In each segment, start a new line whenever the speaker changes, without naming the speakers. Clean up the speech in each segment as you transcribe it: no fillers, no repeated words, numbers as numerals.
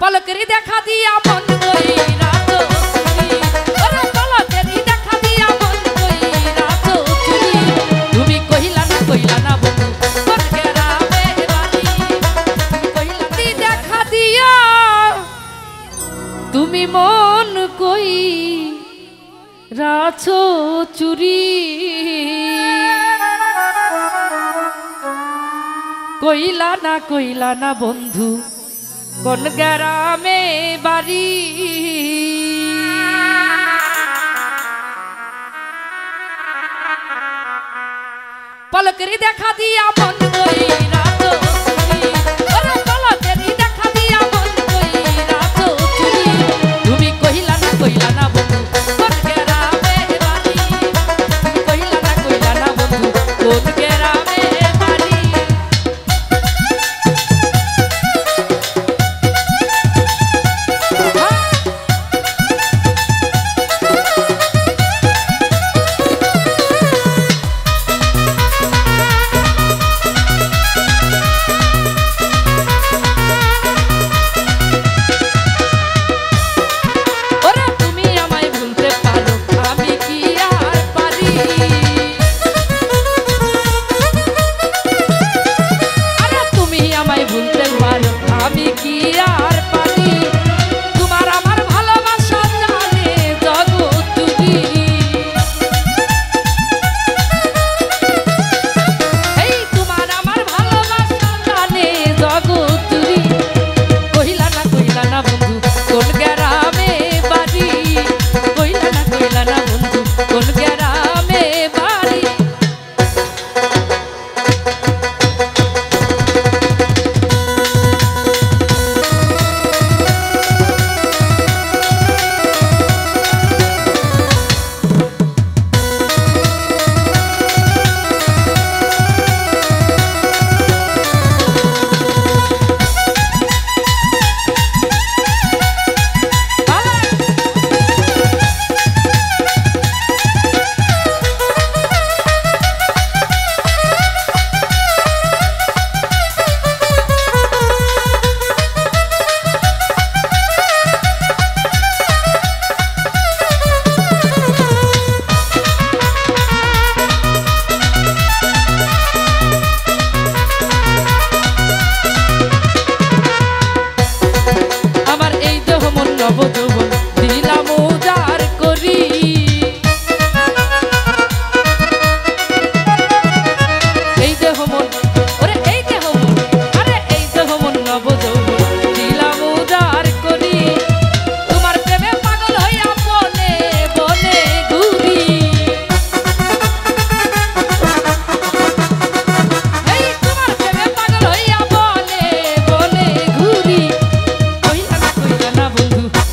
पलकरी देखा दिया मन कोई रातो चुरी अरे पलकरी देखा दिया मन कोई रातो चुरी তুমি কইলা না বন্ধু কোন গ্রামে বাড়ি কইলা দি দেখা দিয়া তুমি মন কই রাছো চুরি কইলা না বন্ধু কোন গ্রামে বাড়ি পলকরি দেখা দিয়া মন কই রাতো চুরি ওরে পলকরি দেখা দিয়া মন কই রাতো চুরি তুমি কইলা না বন্ধু কোন গ্রামে বাড়ি তুমি কইলা না বন্ধু কোন গ্রামে বাড়ি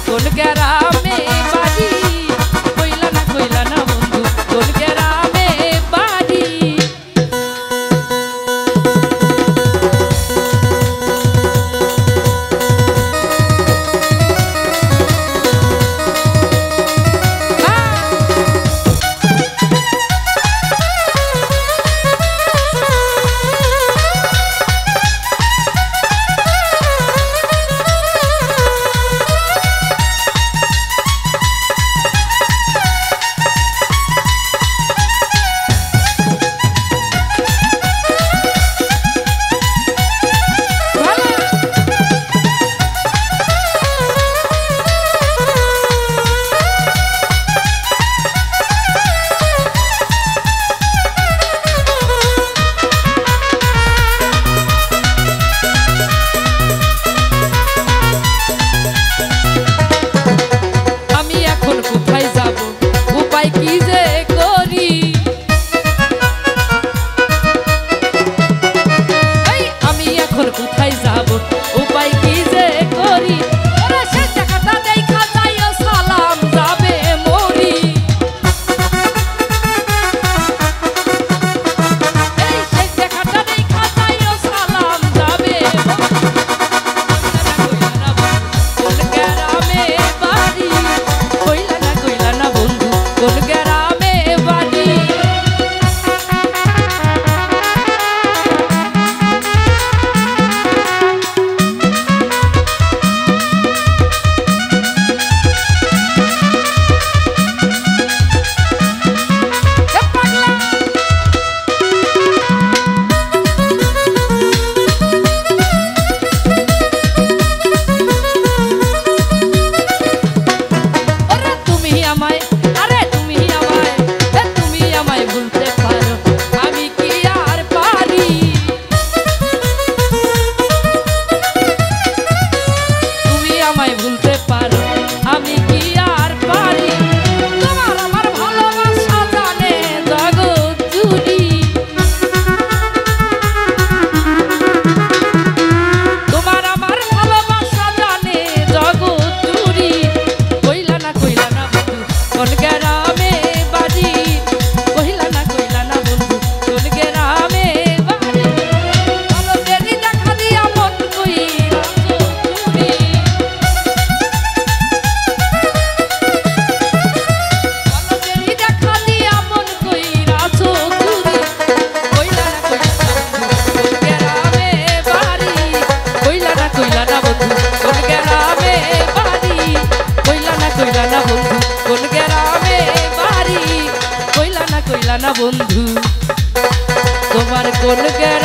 কোন বন্ধু তোমার কোন গ্যারান্টি